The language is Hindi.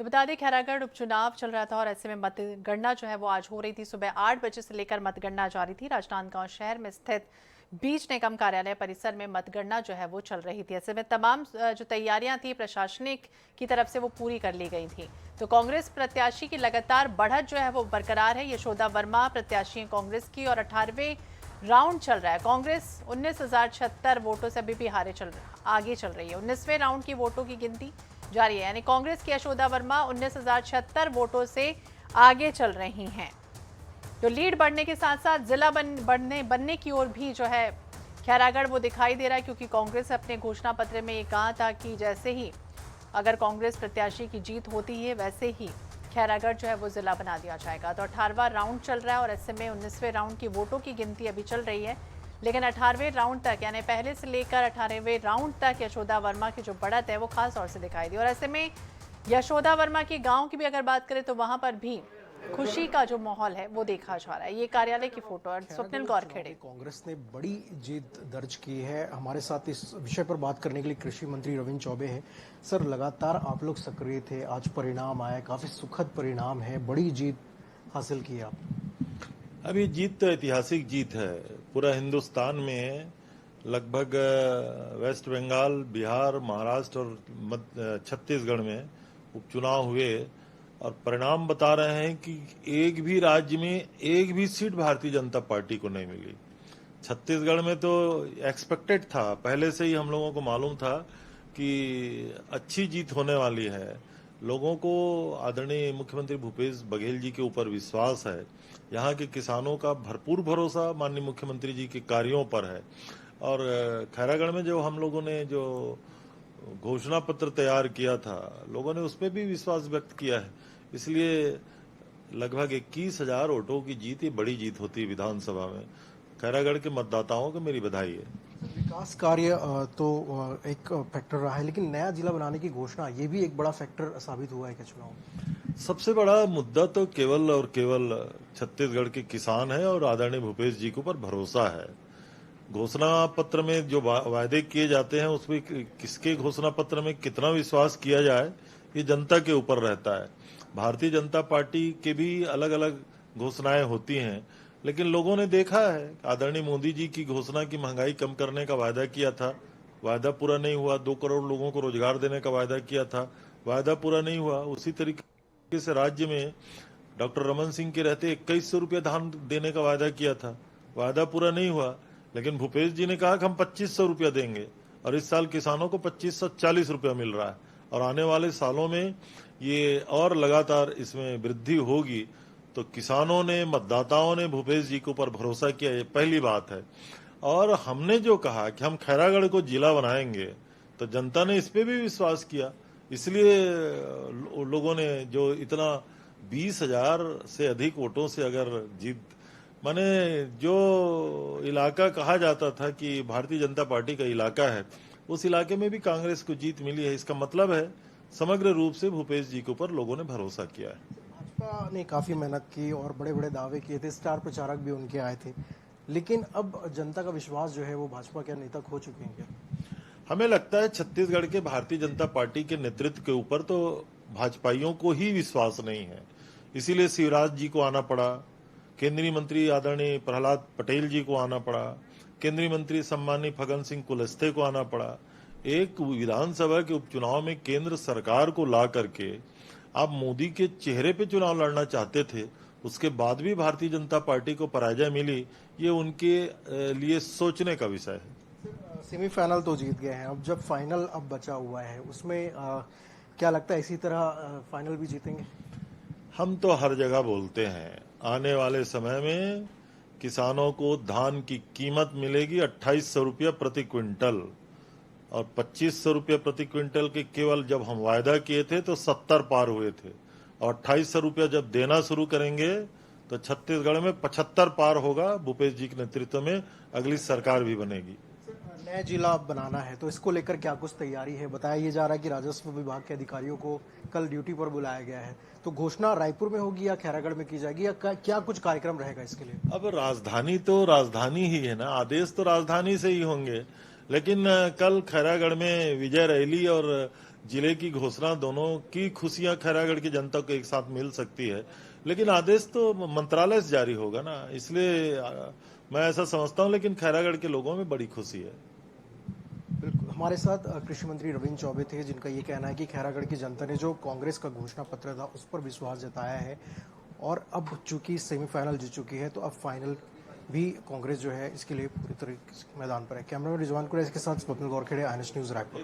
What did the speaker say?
तो बता दें खैरागढ़ उपचुनाव चल रहा था और ऐसे में मतगणना जो है वो आज हो रही थी। सुबह 8 बजे से लेकर मतगणना जारी थी। राजनांदगांव शहर में स्थित बीज निगम कार्यालय परिसर में मतगणना जो है वो चल रही थी। ऐसे में तमाम जो तैयारियां थी प्रशासनिक की तरफ से वो पूरी कर ली गई थी। तो कांग्रेस प्रत्याशी की लगातार बढ़त जो है वो बरकरार है। यशोदा वर्मा प्रत्याशी कांग्रेस की और 18वें राउंड चल रहा है। कांग्रेस 19,076 वोटों से अभी भी आगे चल रही है। 19वें राउंड की वोटों की गिनती जारी है, यानी कांग्रेस की यशोदा वर्मा 19,076 वोटों से आगे चल रही हैं। तो लीड बढ़ने के साथ साथ जिला बनने की ओर भी जो है खैरागढ़ वो दिखाई दे रहा है, क्योंकि कांग्रेस अपने घोषणा पत्र में ये कहा था कि जैसे ही अगर कांग्रेस प्रत्याशी की जीत होती है वैसे ही खैरागढ़ जो है वो जिला बना दिया जाएगा। तो 18वां राउंड चल रहा है और ऐसे में 19वें राउंड की वोटों की गिनती अभी चल रही है, लेकिन 18वें राउंड तक यानी पहले से लेकर 18वें राउंड तक यशोदा वर्मा की जो बढ़त है वो खास तौर से दिखाई दी। और ऐसे में यशोदा वर्मा के गांव की भी अगर बात करें तो वहां पर भी खुशी का जो माहौल है वो देखा जा रहा है। ये कार्यालय की फोटो और स्वप्निल गौरखेड़े। कांग्रेस ने बड़ी जीत दर्ज की है। हमारे साथ इस विषय पर बात करने के लिए कृषि मंत्री रविंद्र चौबे हैं। सर, लगातार आप लोग सक्रिय थे, आज परिणाम आया, काफी सुखद परिणाम है, बड़ी जीत हासिल की आप। अभी जीत तो ऐतिहासिक जीत है। पूरा हिंदुस्तान में लगभग वेस्ट बंगाल, बिहार, महाराष्ट्र और छत्तीसगढ़ में उपचुनाव हुए और परिणाम बता रहे हैं कि एक भी राज्य में एक भी सीट भारतीय जनता पार्टी को नहीं मिली। छत्तीसगढ़ में तो एक्सपेक्टेड था, पहले से ही हम लोगों को मालूम था कि अच्छी जीत होने वाली है। लोगों को आदरणीय मुख्यमंत्री भूपेश बघेल जी के ऊपर विश्वास है। यहाँ के किसानों का भरपूर भरोसा माननीय मुख्यमंत्री जी के कार्यों पर है। और खैरागढ़ में जो हम लोगों ने जो घोषणा पत्र तैयार किया था, लोगों ने उस पर भी विश्वास व्यक्त किया है। इसलिए लगभग 21,000 वोटों की जीत, ये बड़ी जीत होती है विधानसभा में। खैरागढ़ के मतदाताओं को मेरी बधाई है। विकास कार्य तो एक फैक्टर रहा है, लेकिन नया जिला बनाने की घोषणा ये भी एक बड़ा फैक्टर साबित हुआ है क्या चुनाव में? सबसे बड़ा मुद्दा तो केवल और केवल छत्तीसगढ़ के किसान है और आदरणीय भूपेश जी के ऊपर भरोसा है। घोषणा पत्र में जो वायदे किए जाते हैं उसमें किसके घोषणा पत्र में कितना विश्वास किया जाए, ये जनता के ऊपर रहता है। भारतीय जनता पार्टी के भी अलग अलग घोषणाएं होती हैं, लेकिन लोगों ने देखा है आदरणीय मोदी जी की घोषणा की महंगाई कम करने का वायदा किया था, वायदा पूरा नहीं हुआ। 2 करोड़ लोगों को रोजगार देने का वायदा किया था, वायदा पूरा नहीं हुआ। उसी तरीके से राज्य में डॉक्टर रमन सिंह के रहते 2100 रुपया धान देने का वायदा किया था, वायदा पूरा नहीं हुआ। लेकिन भूपेश जी ने कहा कि हम 2500 रुपया देंगे और इस साल किसानों को 2540 रुपया मिल रहा है और आने वाले सालों में ये और लगातार इसमें वृद्धि होगी। तो किसानों ने, मतदाताओं ने भूपेश जी के ऊपर भरोसा किया, ये पहली बात है। और हमने जो कहा कि हम खैरागढ़ को जिला बनाएंगे तो जनता ने इस पे भी विश्वास किया। इसलिए लोगों ने जो इतना 20,000 से अधिक वोटों से अगर जीत, माने जो इलाका कहा जाता था कि भारतीय जनता पार्टी का इलाका है, उस इलाके में भी कांग्रेस को जीत मिली है। इसका मतलब है समग्र रूप से भूपेश जी के ऊपर लोगों ने भरोसा किया है। भाजपा ने काफी मेहनत की और बड़े बड़े दावे किए थे, स्टार प्रचारक भी उनके आए थे, लेकिन अब जनता का विश्वास जो है वो भाजपा के नेता खो चुके हैं क्या? हमें लगता है छत्तीसगढ़ के भारतीय जनता पार्टी के नेतृत्व के ऊपर तो भाजपाइयों को ही विश्वास नहीं है। इसीलिए शिवराज जी को आना पड़ा, केंद्रीय मंत्री आदरणीय प्रहलाद पटेल जी को आना पड़ा, केंद्रीय मंत्री सम्मानीय फग्गन सिंह कुलस्ते को आना पड़ा। एक विधानसभा के उपचुनाव में केंद्र सरकार को ला करके आप मोदी के चेहरे पे चुनाव लड़ना चाहते थे, उसके बाद भी भारतीय जनता पार्टी को पराजय मिली, ये उनके लिए सोचने का विषय है। सेमीफाइनल तो जीत गए हैं, अब जब फाइनल अब बचा हुआ है उसमें क्या लगता है इसी तरह फाइनल भी जीतेंगे? हम तो हर जगह बोलते हैं आने वाले समय में किसानों को धान की कीमत मिलेगी 2800 रुपया प्रति क्विंटल और 2500 रुपया प्रति क्विंटल के केवल जब हम वायदा किए थे तो 70 पार हुए थे और 2800 रुपया जब देना शुरू करेंगे तो छत्तीसगढ़ में 75 पार होगा। भूपेश जी के नेतृत्व में अगली सरकार भी बनेगी। नया जिला बनाना है तो इसको लेकर क्या कुछ तैयारी है? बताया ये जा रहा है कि राजस्व विभाग के अधिकारियों को कल ड्यूटी पर बुलाया गया है, तो घोषणा रायपुर में होगी या खैरागढ़ में की जाएगी या क्या कुछ कार्यक्रम रहेगा इसके लिए? अब राजधानी तो राजधानी ही है ना, आदेश तो राजधानी से ही होंगे। लेकिन कल खैरागढ़ में विजय रैली और जिले की घोषणा, दोनों की खुशियां खैरागढ़ की जनता को एक साथ मिल सकती है, लेकिन आदेश तो मंत्रालय से जारी होगा ना, इसलिए मैं ऐसा समझता हूं। लेकिन खैरागढ़ के लोगों में बड़ी खुशी है। बिल्कुल, हमारे साथ कृषि मंत्री रविंद्र चौबे थे, जिनका ये कहना है कि खैरागढ़ की जनता ने जो कांग्रेस का घोषणा पत्र था उस पर विश्वास जताया है, और अब चूंकि सेमीफाइनल जीत चुकी है तो अब फाइनल भी कांग्रेस जो है इसके लिए पूरी तरीके से मैदान पर है। कैमरा में रिजवान कुरैशी के साथ स्वप्निल गौरखेड़े, INS न्यूज, रायपुर।